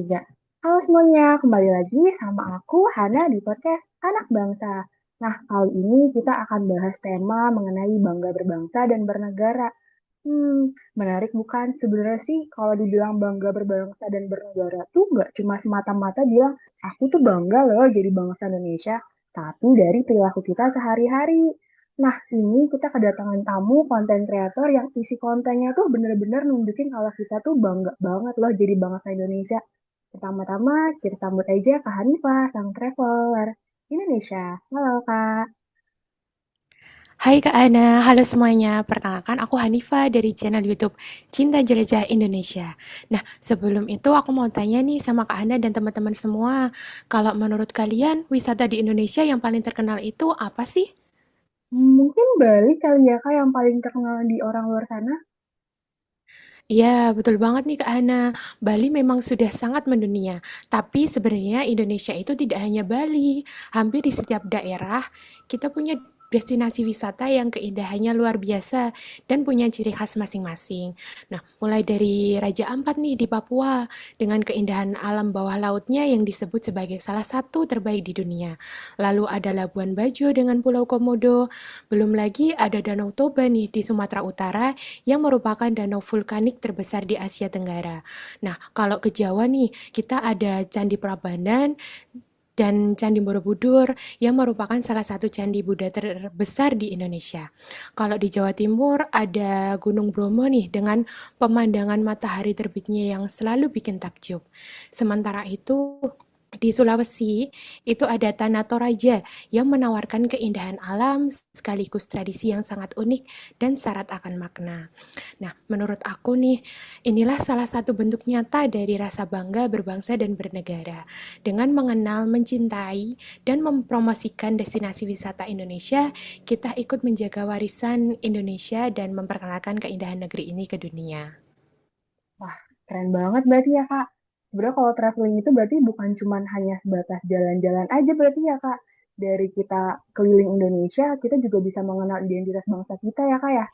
3. Halo semuanya, kembali lagi sama aku, Hana, di podcast Anak Bangsa. Nah, kali ini kita akan bahas tema mengenai bangga berbangsa dan bernegara. Menarik bukan? Sebenarnya sih kalau dibilang bangga berbangsa dan bernegara tuh nggak cuma semata-mata bilang, aku tuh bangga loh jadi bangsa Indonesia, tapi dari perilaku kita sehari-hari. Nah, ini kita kedatangan tamu konten kreator yang isi kontennya tuh bener-bener nunjukin kalau kita tuh bangga banget loh jadi bangsa Indonesia. Pertama-tama, kita sambut aja Kak Hanifah, sang traveler Indonesia. Halo, Kak. Hai Kak Ana, halo semuanya. Perkenalkan aku Hanifa dari channel YouTube Cinta Jelajah Indonesia. Nah, sebelum itu aku mau tanya nih sama Kak Ana dan teman-teman semua, kalau menurut kalian wisata di Indonesia yang paling terkenal itu apa sih? Mungkin Bali kali ya, Kak, yang paling terkenal di orang luar sana. Iya, betul banget nih Kak Ana. Bali memang sudah sangat mendunia, tapi sebenarnya Indonesia itu tidak hanya Bali. Hampir di setiap daerah kita punya destinasi wisata yang keindahannya luar biasa dan punya ciri khas masing-masing. Nah, mulai dari Raja Ampat nih di Papua dengan keindahan alam bawah lautnya yang disebut sebagai salah satu terbaik di dunia. Lalu ada Labuan Bajo dengan Pulau Komodo, belum lagi ada Danau Toba nih di Sumatera Utara yang merupakan danau vulkanik terbesar di Asia Tenggara. Nah, kalau ke Jawa nih, kita ada Candi Prambanan dan Candi Borobudur yang merupakan salah satu candi Buddha terbesar di Indonesia. Kalau di Jawa Timur ada Gunung Bromo nih dengan pemandangan matahari terbitnya yang selalu bikin takjub. Sementara itu di Sulawesi itu ada Tanah Toraja yang menawarkan keindahan alam sekaligus tradisi yang sangat unik dan syarat akan makna. Nah, menurut aku nih, inilah salah satu bentuk nyata dari rasa bangga berbangsa dan bernegara. Dengan mengenal, mencintai, dan mempromosikan destinasi wisata Indonesia, kita ikut menjaga warisan Indonesia dan memperkenalkan keindahan negeri ini ke dunia. Wah, keren banget berarti ya, Kak. Sebenarnya kalau traveling itu berarti bukan cuma hanya sebatas jalan-jalan aja berarti ya, Kak. Dari kita keliling Indonesia, kita juga bisa mengenal identitas bangsa kita ya, Kak ya.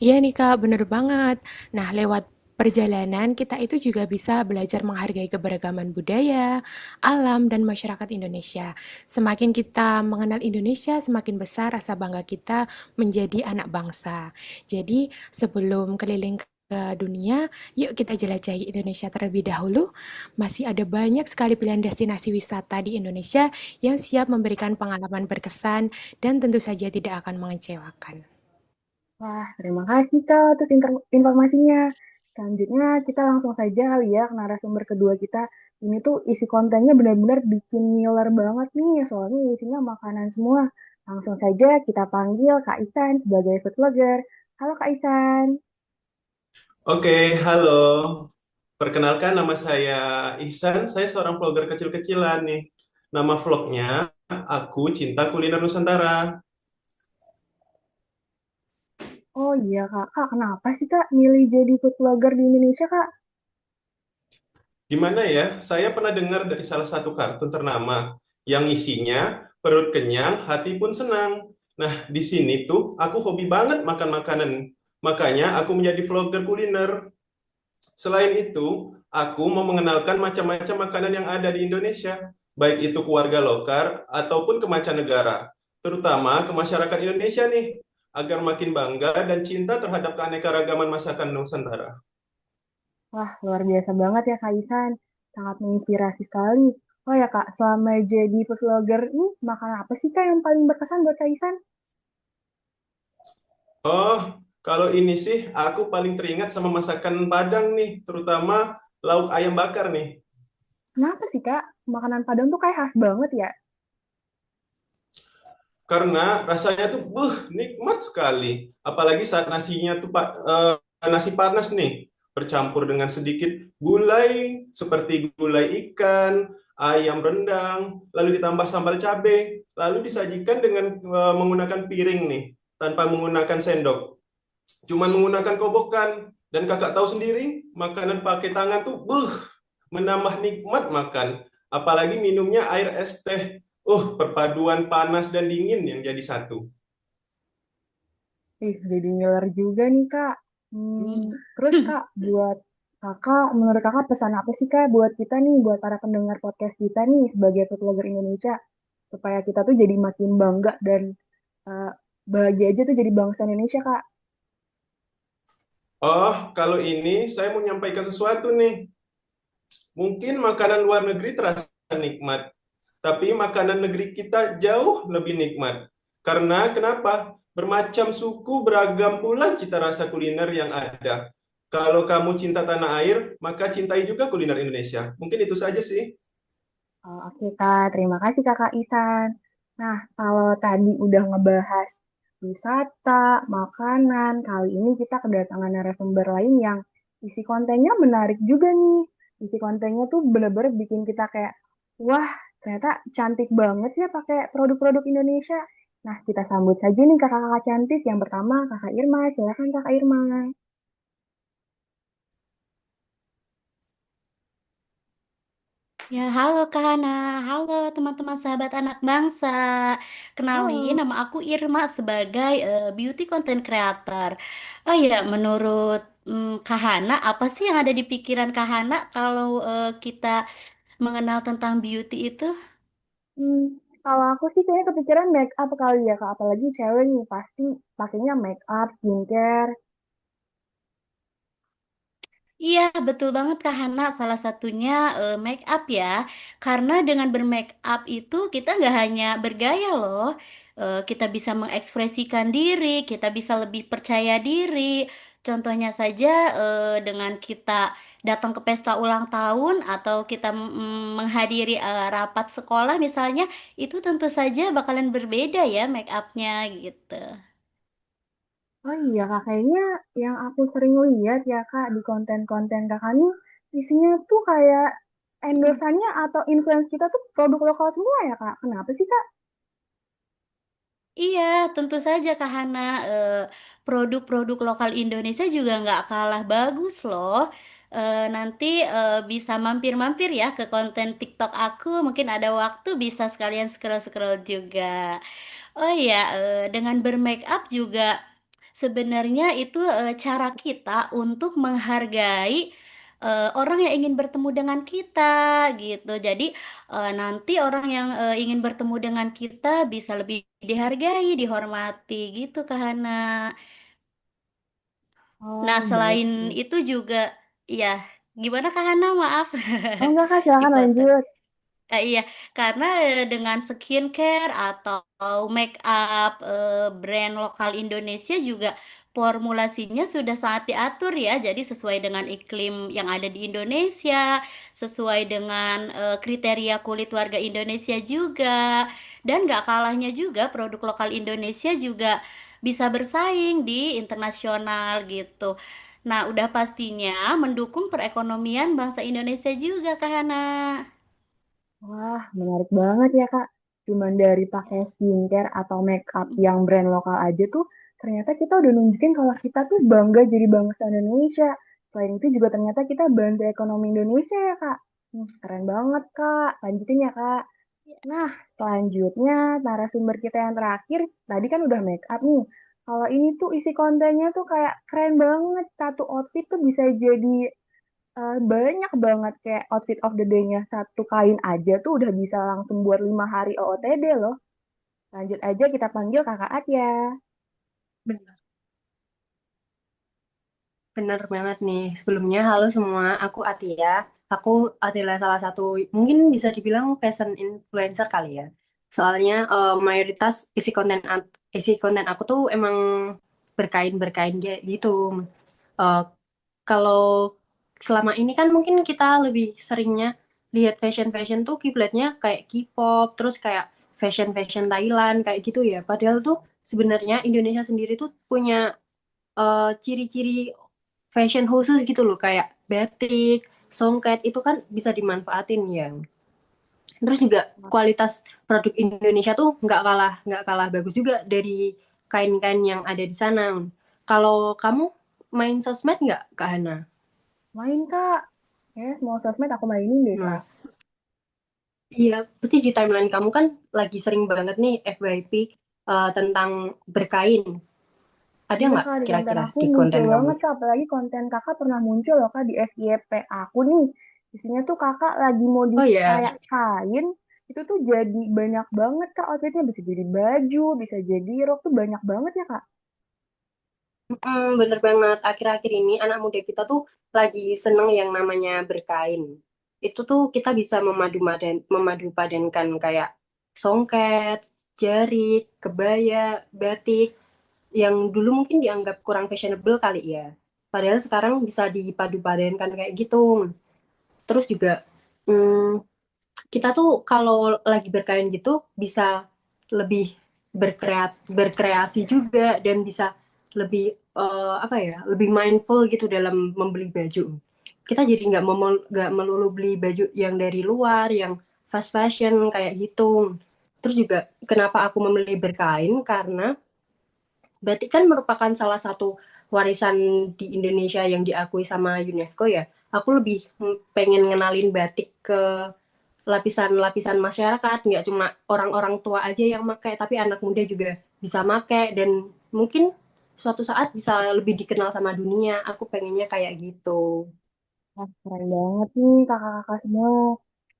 Iya nih Kak, bener banget. Nah, lewat perjalanan kita itu juga bisa belajar menghargai keberagaman budaya, alam, dan masyarakat Indonesia. Semakin kita mengenal Indonesia, semakin besar rasa bangga kita menjadi anak bangsa. Jadi, sebelum keliling ke dunia, yuk kita jelajahi Indonesia terlebih dahulu. Masih ada banyak sekali pilihan destinasi wisata di Indonesia yang siap memberikan pengalaman berkesan dan tentu saja tidak akan mengecewakan. Wah, terima kasih Kak atas informasinya. Selanjutnya kita langsung saja kali ya ke narasumber kedua kita. Ini tuh isi kontennya benar-benar bikin ngiler banget nih, soalnya isinya makanan semua. Langsung saja kita panggil Kak Isan sebagai food vlogger. Halo Kak Isan. Oke, halo. Perkenalkan nama saya Ihsan, saya seorang vlogger kecil-kecilan nih. Nama vlognya Aku Cinta Kuliner Nusantara. Oh iya Kak, Kak kenapa sih Kak milih jadi food vlogger di Indonesia Kak? Gimana ya? Saya pernah dengar dari salah satu kartun ternama yang isinya perut kenyang, hati pun senang. Nah, di sini tuh aku hobi banget makan makanan. Makanya aku menjadi vlogger kuliner. Selain itu, aku mau mengenalkan macam-macam makanan yang ada di Indonesia, baik itu ke warga lokal ataupun ke mancanegara, terutama ke masyarakat Indonesia nih, agar makin bangga dan cinta terhadap keanekaragaman masakan Nusantara. Wah, luar biasa banget ya Kak Isan. Sangat menginspirasi sekali. Oh ya Kak, selama jadi food vlogger ini, makanan apa sih Kak yang paling berkesan buat Kak Isan? Oh, kalau ini sih aku paling teringat sama masakan Padang nih, terutama lauk ayam bakar nih. Kenapa sih Kak? Makanan Padang tuh kayak khas banget ya. Karena rasanya tuh nikmat sekali. Apalagi saat nasinya tuh nasi panas nih bercampur dengan sedikit gulai seperti gulai ikan, ayam rendang, lalu ditambah sambal cabai, lalu disajikan dengan menggunakan piring nih tanpa menggunakan sendok. Cuman menggunakan kobokan dan kakak tahu sendiri makanan pakai tangan tuh menambah nikmat makan. Apalagi minumnya air es teh. Perpaduan panas dan dingin yang jadi satu. Ih, jadi ngiler juga nih Kak. Terus Kak, buat Menurut kakak pesan apa sih kak buat kita nih, buat para pendengar podcast kita nih sebagai food blogger Indonesia, supaya kita tuh jadi makin bangga dan eh, bahagia aja tuh jadi bangsa Indonesia kak. Oh, kalau ini saya mau menyampaikan sesuatu nih. Mungkin makanan luar negeri terasa nikmat, tapi makanan negeri kita jauh lebih nikmat. Karena kenapa? Bermacam suku, beragam pula cita rasa kuliner yang ada. Kalau kamu cinta tanah air, maka cintai juga kuliner Indonesia. Mungkin itu saja sih. Oh, oke kak, terima kasih kakak Isan. Nah, kalau tadi udah ngebahas wisata, makanan, kali ini kita kedatangan narasumber lain yang isi kontennya menarik juga nih. Isi kontennya tuh bener-bener bikin kita kayak, wah, ternyata cantik banget ya pakai produk-produk Indonesia. Nah, kita sambut saja nih kakak-kakak cantik. Yang pertama, kakak Irma. Silakan kakak Irma. Ya, halo Kak Hana, halo teman-teman sahabat anak bangsa. Kenalin, Halo. nama aku Irma sebagai beauty content creator. Oh ya, menurut Kak Hana, apa sih yang ada di pikiran Kak Hana kalau kita mengenal tentang beauty itu? Hmm, kalau aku sih kayaknya kepikiran make up kali ya kak, apalagi cewek nih pasti pakainya make up, skincare. Iya, betul banget Kak Hana. Salah satunya make up ya. Karena dengan bermake up itu kita nggak hanya bergaya loh. Kita bisa mengekspresikan diri, kita bisa lebih percaya diri. Contohnya saja dengan kita datang ke pesta ulang tahun atau kita menghadiri rapat sekolah misalnya, itu tentu saja bakalan berbeda ya make upnya gitu. Oh iya kak, kayaknya yang aku sering lihat ya kak di konten-konten kakak nih isinya tuh kayak endorsannya atau influence kita tuh produk lokal semua ya kak. Kenapa sih kak? Iya, tentu saja Kak Hana. Produk-produk lokal Indonesia juga nggak kalah bagus loh. Nanti bisa mampir-mampir ya ke konten TikTok aku. Mungkin ada waktu bisa sekalian scroll-scroll juga. Oh iya, dengan bermake up juga sebenarnya itu cara kita untuk menghargai orang yang ingin bertemu dengan kita gitu. Jadi nanti orang yang ingin bertemu dengan kita bisa lebih dihargai, dihormati gitu Kak Hana. Nah, Oh baik. selain Baik. itu juga ya gimana Kak Hana? Maaf. Oh enggak kak, silakan Dipotong. lanjut. Iya, karena dengan skincare atau make up brand lokal Indonesia juga formulasinya sudah sangat diatur ya. Jadi sesuai dengan iklim yang ada di Indonesia, sesuai dengan kriteria kulit warga Indonesia juga. Dan gak kalahnya juga produk lokal Indonesia juga bisa bersaing di internasional gitu. Nah, udah pastinya mendukung perekonomian bangsa Indonesia juga, Kak Hana. Wah, menarik banget ya Kak. Cuman dari pakai skincare atau make up yang brand lokal aja tuh, ternyata kita udah nunjukin kalau kita tuh bangga jadi bangsa Indonesia. Selain itu juga ternyata kita bantu ekonomi Indonesia ya Kak. Keren banget Kak. Lanjutin ya Kak. Nah, selanjutnya narasumber kita yang terakhir, tadi kan udah make up nih. Kalau ini tuh isi kontennya tuh kayak keren banget. Satu outfit tuh bisa jadi banyak banget kayak outfit of the day-nya satu kain aja tuh udah bisa langsung buat 5 hari OOTD loh. Lanjut aja kita panggil kakak Atya. Bener, bener banget nih. Sebelumnya, halo semua. Aku Atia. Aku adalah salah satu, mungkin bisa dibilang fashion influencer kali ya. Soalnya mayoritas isi konten aku tuh emang berkain-berkain kayak gitu. Eh, Kalau selama ini kan mungkin kita lebih seringnya lihat fashion-fashion tuh kiblatnya kayak K-pop, terus kayak fashion-fashion Thailand kayak gitu ya. Padahal tuh sebenarnya Indonesia sendiri tuh punya ciri-ciri fashion khusus gitu loh kayak batik, songket itu kan bisa dimanfaatin ya. Terus juga kualitas produk Indonesia tuh nggak kalah bagus juga dari kain-kain yang ada di sana. Kalau kamu main sosmed nggak, Kak Hana? Main kak. Semua sosmed aku mainin deh kak. Nah, iya, pasti di timeline kamu kan lagi sering banget nih FYP tentang berkain. Ada Iya nggak Kak, di konten kira-kira aku di muncul konten kamu? banget Kak, apalagi konten Kakak pernah muncul loh Kak di FYP aku nih. Isinya tuh Kakak lagi Oh modif ya, kayak kain, itu tuh jadi banyak banget Kak outfitnya, bisa jadi baju, bisa jadi rok tuh banyak banget ya Kak. bener banget. Akhir-akhir ini anak muda kita tuh lagi seneng yang namanya berkain. Itu tuh kita bisa memadu padankan kayak songket, jarit, kebaya, batik, yang dulu mungkin dianggap kurang fashionable kali ya. Padahal sekarang bisa dipadu-padankan kayak gitu. Terus juga hmm, kita tuh kalau lagi berkain gitu bisa lebih berkreasi juga dan bisa lebih apa ya, lebih mindful gitu dalam membeli baju. Kita jadi nggak melulu beli baju yang dari luar, yang fast fashion kayak gitu. Terus juga kenapa aku memilih berkain karena batik kan merupakan salah satu warisan di Indonesia yang diakui sama UNESCO ya. Aku lebih pengen ngenalin batik ke lapisan-lapisan masyarakat, nggak cuma orang-orang tua aja yang pakai, tapi anak muda juga bisa pakai dan mungkin suatu saat bisa lebih dikenal sama dunia. Aku pengennya kayak gitu. Wah, keren banget nih kakak-kakak semua.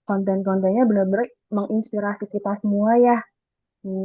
Konten-kontennya benar-benar menginspirasi kita semua ya.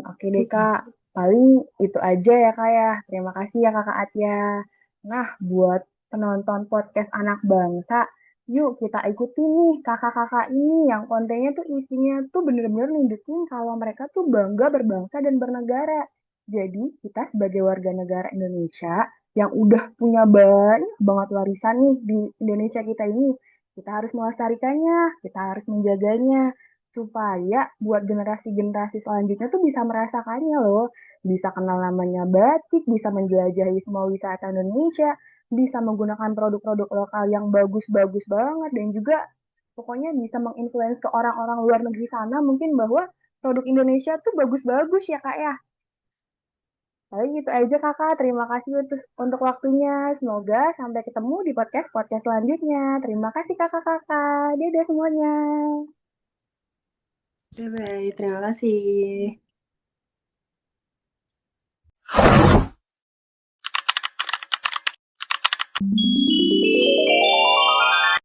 Oke deh Kak, paling itu aja ya Kak ya. Terima kasih ya Kakak Atia. Nah, buat penonton podcast Anak Bangsa, yuk kita ikuti nih kakak-kakak ini yang kontennya tuh isinya tuh bener-bener nunjukin kalau mereka tuh bangga berbangsa dan bernegara. Jadi kita sebagai warga negara Indonesia yang udah punya banyak banget warisan nih di Indonesia kita ini, kita harus melestarikannya, kita harus menjaganya supaya buat generasi-generasi selanjutnya tuh bisa merasakannya loh, bisa kenal namanya batik, bisa menjelajahi semua wisata Indonesia, bisa menggunakan produk-produk lokal yang bagus-bagus banget, dan juga pokoknya bisa menginfluence ke orang-orang luar negeri sana mungkin bahwa produk Indonesia tuh bagus-bagus ya Kak ya. Paling gitu aja Kakak, terima kasih untuk waktunya. Semoga sampai ketemu di podcast-podcast selanjutnya. Terima kasih Kakak-kakak. Dadah semuanya. Bye bye, terima kasih.